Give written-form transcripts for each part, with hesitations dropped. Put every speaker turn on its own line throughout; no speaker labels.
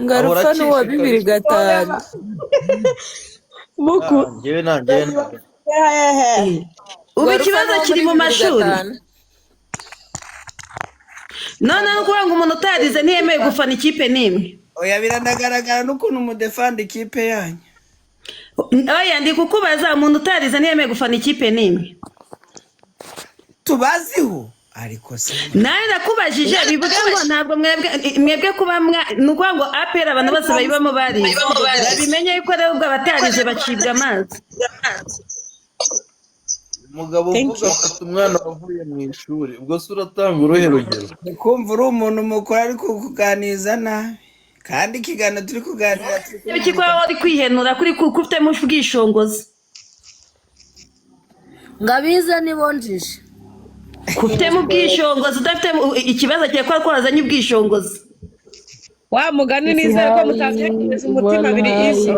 ngarufa n'uwa 2005
muku
njyewe nanjye
ubu ikibazo kiri mu mashuri none no kuvuga ngo umuntu utarize ntiyemeye gufana ikipe n'imwe.
oya biranagaragara n'ukuntu mudefanda ikipe yanyu.
oya ndi kukubaza umuntu utarize ntiyemeye gufana ikipe n'imwe
tubaziho ariko se
nawe nakubajije bivuga ngo ntabwo mwebwe kuba nukuvuga ngo APR abantu bose bayibamo barize babimenye yuko rero ubwo abatarize bacibwa amazi.
umugabo uvuga afite umwana wavuye mu ishuri ubwo se uratanga uruhe rugero?
kumva uri umuntu mukuru ariko kuganiza nabi kandi ikiganiro turi kuganira
iki ko wari kwihenura kuri kufitemo ubwishongozi
ngabize nibonjije
kufitemo ubwishongozi udafite ikibazo cyo kwa kwazanye ubwishongozi
wa mugani nizere ko mutatekereza umutima biri isi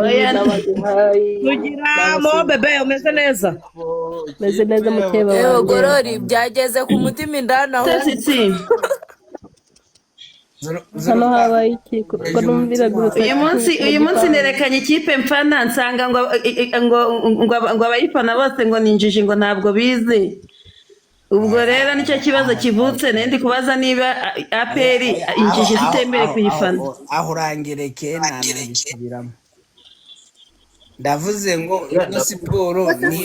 tugira mo bebe umeze neza
mukeba yewe gorori byageze ku mutima indana aho
hano habaye iki kuko numvira gusa
uyu munsi nerekanye ikipe mfana nsanga ngo abayifana bose ngo ninjije ngo ntabwo bize. ubwo rero nicyo kibazo kivutse nendi kubaza niba APR injije zitemere kuyifana.
aho urangereke nanabisubiramo ndavuze ngo ino siporo ni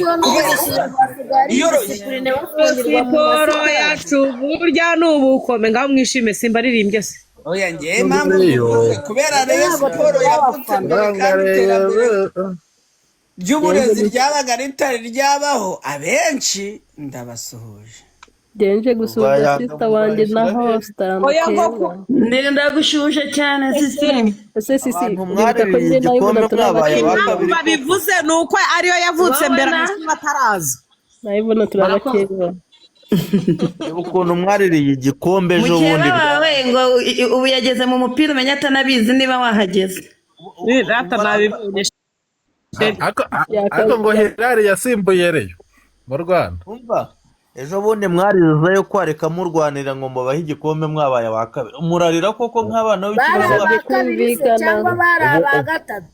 siporo yacu burya n'ubukome ngaho mwishime simba ririmbye se
oya njye mpamvu kubera rero siporo yavutse ry'uburezi ryabaga ritari ryabaho abenshi ndabasuhuje
denje gusuhuza sister wanjye na host
ndagushuje cyane
sisi
babivuze nuko ariyo yavutse mbere bataraza
nayibona turabakeba
ukuntu mwaririye igikombe ejo bundi
ngo ubu yageze mu mupira umenya atanabizi niba wahageze
ariko ngo Hilal yasimbuye Reyo mu Rwanda.
ejo bundi mwariza yo kwareka murwanira ngo mubahe igikombe mwabaye aba kabiri murarira koko nk'abana
b'ikibazo cyangwa baraba gatatu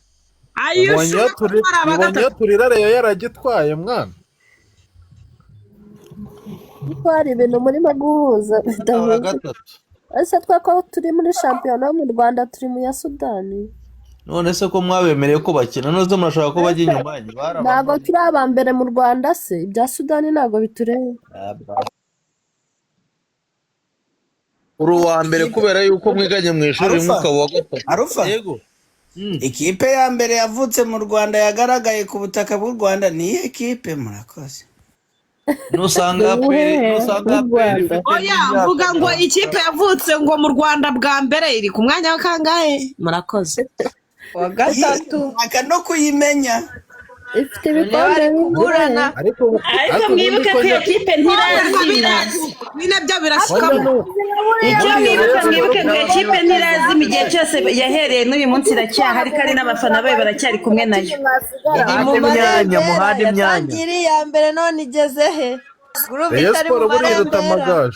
ubonye turira Reyo yaragitwaye mwana
twari ibintu murimo guhuza ese twako turi muri shampiyona yo mu Rwanda turi mu ya Sudani
none se ko mwabemereye ko bakina noze murashaka ko bajya inyuma yanyu
ntabwo turi abambere mu Rwanda se ibya Sudani ntabwo bitureba
uri uwa mbere kubera yuko mwiganye mu ishuri mwuka wa gatatu
yego ikipe ya mbere yavutse mu Rwanda yagaragaye ku butaka bw'u Rwanda ni ekipe murakoze
nusanga
oya mvuga ngo ikipe yavutse ngo mu Rwanda bwa mbere iri ku mwanya wa kangahe murakoze
wa gatatu akano kuyimenya
ifite ibikombe bigurana
ariko mwibuke ko iyo kipe ntirazimira
nyine byo birashikamo
mwibuke ko iyo kipe ntirazima igihe cyose yahereye n'uyu munsi iracyahari kandi n'abafana bayo baracyari kumwe nayo
muhanda imyanya
ya mbere none igeze he
gurupe itari mu marembera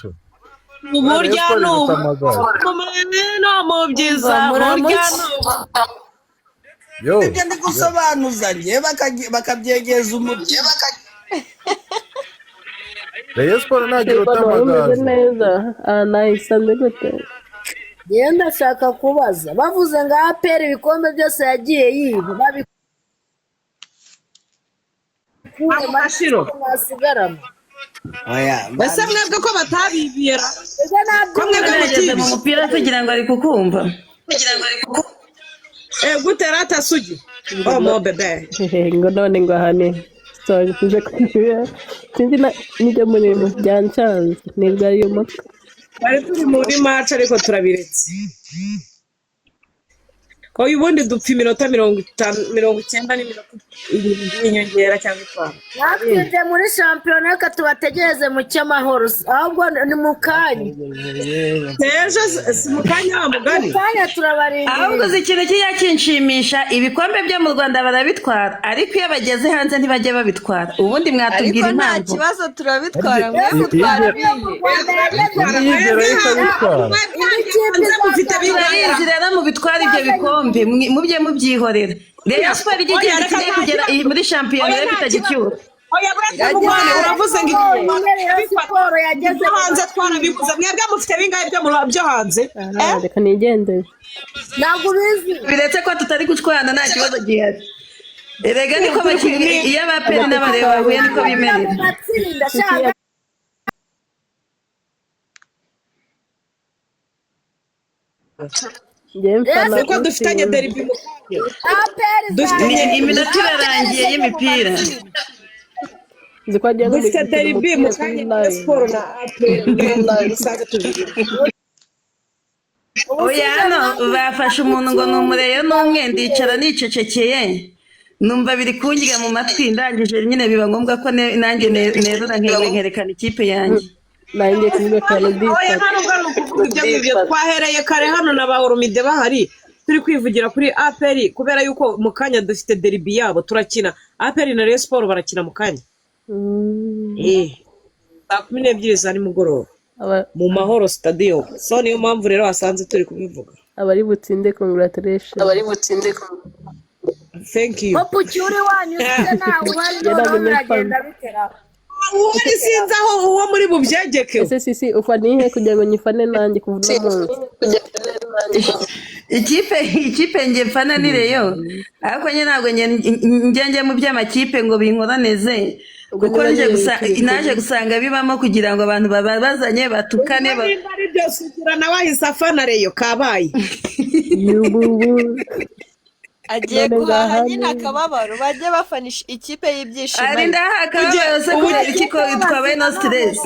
burya n'ubu no mu byiza burya
ibyo ndi gusobanuza njye bakabyegeza umuti
Rayon Sport ntagira utamagaza
neza nayisande gute
yewe ndashaka kubaza bavuze ngo APR ibikombe byose yagiye yiba
amashiro
basigaramo
oya
ese mwebwe ko batabibira
ko mwebwe mugeze mu mupira kugira ngo ari kukumva
gute rata sugi mo bebe
ngo none ngo ahane sorry nje kugira sinzi nijye muri mu byancanze nibwo ari umutwe
bari turi muri match ariko turabiretse Oya ubundi dupfa iminota 90 n'iminota 7 y'inyongera cyangwa 5.
natwinjiye muri shampiyona reka tubategereze mu cy'amahoro ahubwo ni mu kanya
ejo si mu kanya wa mugani
kanya turabarindiriye
ahubwo uzi ikintu kijya kinshimisha ibikombe byo mu Rwanda barabitwara ariko iyo bageze hanze ntibajya babitwara ubundi mwatubwira
ariko nta
impamvu
kibazo turabitwara mwe mutwara turabizi rero mu bitwara ibyo bikombe mubye mubyihorera Rayon Sport igiye kugera muri shampiyona rero itagicyura
oya buretse uravuze ngo siporo yageze hanze twarabivuze mwebwe mufite bingahe byo hanze
reka nigendere
ntabwo ubizi
biretse ko tutari gucwana nta kibazo gihari erega niko bakinnyi iyo abaperi n'abareba bahuye niko bimerera
ko dufitanye derby
iminota irarangiye y'imipira
dufite derby mu kanya na siporo na
oya hano bafashe umuntu ngo ni umureyo n'umwe ndicara nicecekeye numva biri kunjya mu matwi ndangije nyine biba ngombwa ko nanjye nerura nkerekana ikipe yanjye
nanjye kuvuga Canada
twahereye kare hano na ba Oromide bahari turi kwivugira kuri APR kubera yuko mu kanya dufite derby yabo turakina APR na Rayon Sport barakina mu kanya saa 12 za nimugoroba mu mahoro stadium so niyo mpamvu rero hasanze turi kubivuga
abari butsinde congratulations
thank you
hopu cyuri wanyu nawe wari uragenda bitera
uwari sinzi aho uwo muri bubyegeke
ese sisi ufaniye kugira ngo nyifane nanjye kuvuga umunsi
ikipe nge mfana ni Rayon ariko nye ntabwo njye mu by'amakipe ngo binkoraneze kuko naje gusanga bibamo kugira ngo abantu babazanye batukane
ari byose ugira nawe ahise afana Rayon kabaye
agiye guhaha nyine akababaro bajye bafanisha ikipe y'ibyishimo
ari ndaha akababaro se kubera iki ko twabaye no stress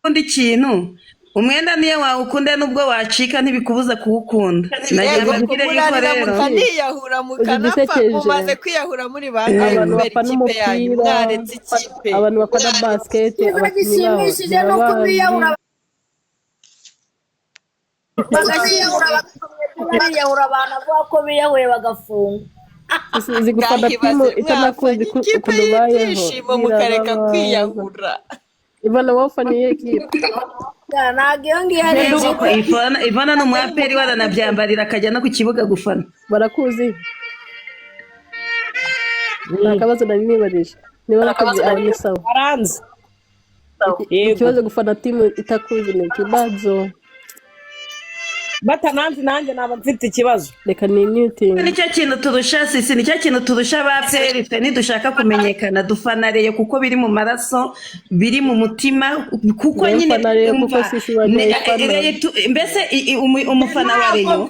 undi kintu umwenda niyo wawukunda nubwo wacika ntibikubuza kuwukunda nagiye mbabwire yuko rero
mukaniyahura mukanapfa mumaze kwiyahura muri bande
abantu bafana umupira abantu bakora basket
bagishimishije nuko biyahura bagashiyahura abantu avuga ko biyahuye bagafunga
uzi gufana timu itanakuzi ukuntu bayeho
mukareka kwiyahura
Ivana wafaniye ikipe
ntabwo iyo ngiyo ari
Ivana ni umwaperi waranabyambarira akajya no ku kibuga gufana
barakuzi nta kabazo nari nibarije niba nakazi ari sawa
aranze
ikibazo gufana timu itakuzi ni ikibazo
batananze nanjye naba mfite ikibazo
reka ni muting
nicyo kintu turusha sisi nicyo kintu turusha abaperi twe ntidushaka kumenyekana dufana Rayon kuko biri mu maraso biri mu mutima kuko nyine mbese umufana wa Rayon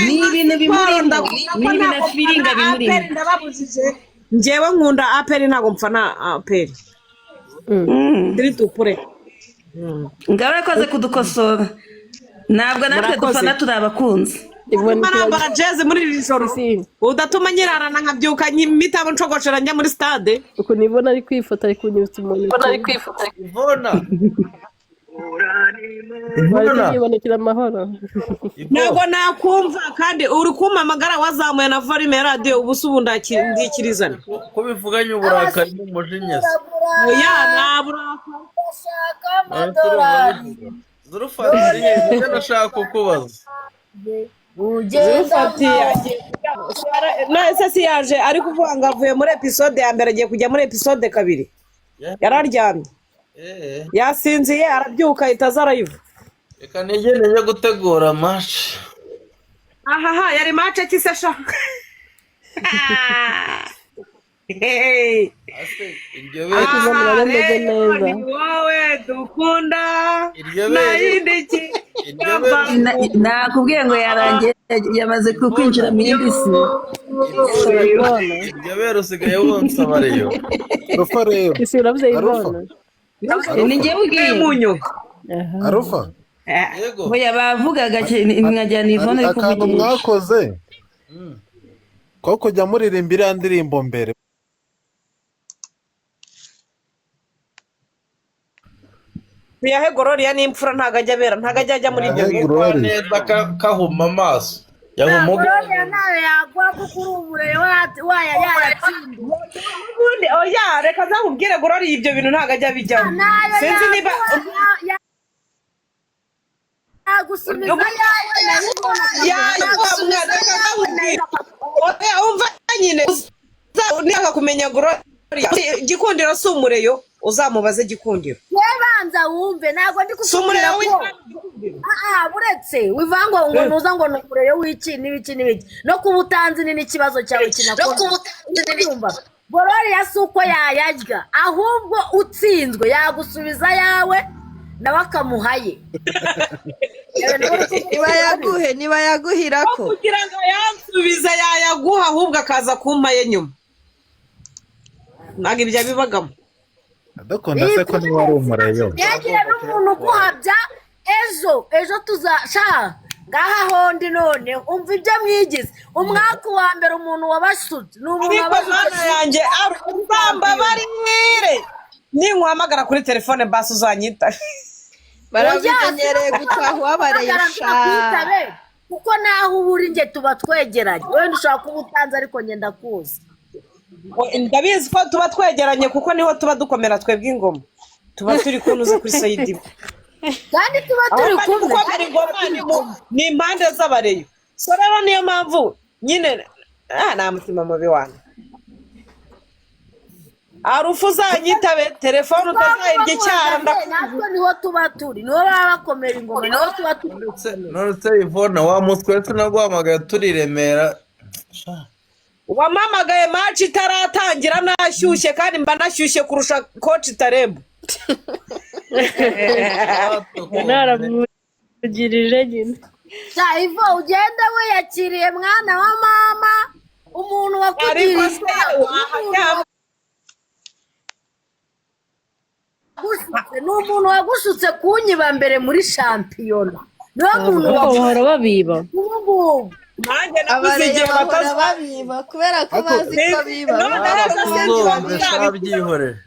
ni ibintu bimurimo ni ibintu firinga bimurimo
njyewe nkunda APR ntabwo mfana APR turi tupure
ngaho yakoze kudukosora ntabwo natwe dufana turi abakunzi
nambara jezi muri iri joro udatuma nyirarana nkabyuka nyimitamo ncogoshera njya muri stade
uko nibona ari kwifata ari kunyibutsa umuntu Ivona yibonekera amahoro
ntabwo nakumva kandi uri kumpamagara wazamuye na volume ya radio ubu ubu ndikirizana
ko bivuganye uburakari n'umujinya
oya naburakari
ndashaka amadolari
zurufatiye ibyo nashaka kukubaza
none se yaje ari kuvuga ngo avuye muri episode ya mbere agiye kujya muri episode 2 yararyamye yasinziye arabyuka ahita arayiva
reka nijye gutegura match
ahaha yari match kisesha
iryo
wowe dukunda nayindiki
nakubwiye ngo yarangiye yamaze kwinjira mu yindi si
iryo bero usigaye wonsaba Rayon
isi uravuze Ivona
ni njye ubwiye
munyo
Arufa
Oya bavugaga nkajyana Yvonne ariko
akantu mwakoze ko kujya muririmba iriya ndirimbo mbere
Biyahe Gloria n'imfura ntago ajya muri ibyo bintu
neza kahuma amaso yahumuga
Gloria nawe yagwa kuko urumure waya yayatsinda
ubundi oya reka zakubwire Gloria ibyo bintu ntago ajya bijyamo sinzi niba
yagusubiza
umva nyine niba kumenya Gloria Gikundiro si umureyo uzamubaze Gikundiro
banza wumve ntabwo ndi kusubira ko buretse wivango ngo nuza ngo nukureyo wiki n'ibiki no kuba utanzi ni n'ikibazo cyawe kinakora Gloria si uko yayarya ahubwo utsinzwe yagusubiza yawe nawe akamuhaye
niba yaguhira ko
kugira ngo yansubiza yayaguha ahubwo akaza kumpaye nyuma ntabwo ibyo bibagamo
adakunda se ko niba ari umureyo
yagira n'umuntu ukuhabya ejo tuzasha ngaha hondi none umva ibyo mwigize umwaka wa mbere umuntu wabashutse ni umuntu
wabashutse yanjye arubamba barire ninkuhamagara kuri telefone basi uzanyita
barabimenyereye gutaha uwabaresha
kuko naho uba uri nge tuba twegeranye wenda ushobora kuba utanze ariko ngenda kuzi
ndabizi ko tuba twegeranye kuko niho tuba dukomera twebwe ingoma tuba turi kunuza kuri sayidi
kandi tuba turi kumwe
ni impande z'abareyo so rero niyo mpamvu nyine nta mutima mubi wanyu Arufu uzanyitabe telefone utazayirya icyara
natwe niho tuba turi niho baba bakomera ingoma niho tuba turi
nonese Yvonne wa mutwe tunaguhamagaye turi Remera
wamamagaye match itaratangira nashyushye kandi mba nashyushye kurusha coach Tarembo
naramugirije nyine
Ivo ugende wiyakiriye mwana wa mama umuntu wakugirije ni umuntu wagushutse kunyiba mbere muri shampiyona niwo muntu
bahora babiba
ubu
nanjye nabuze igihe
babiba kubera ko bazi ko biba
babyihorera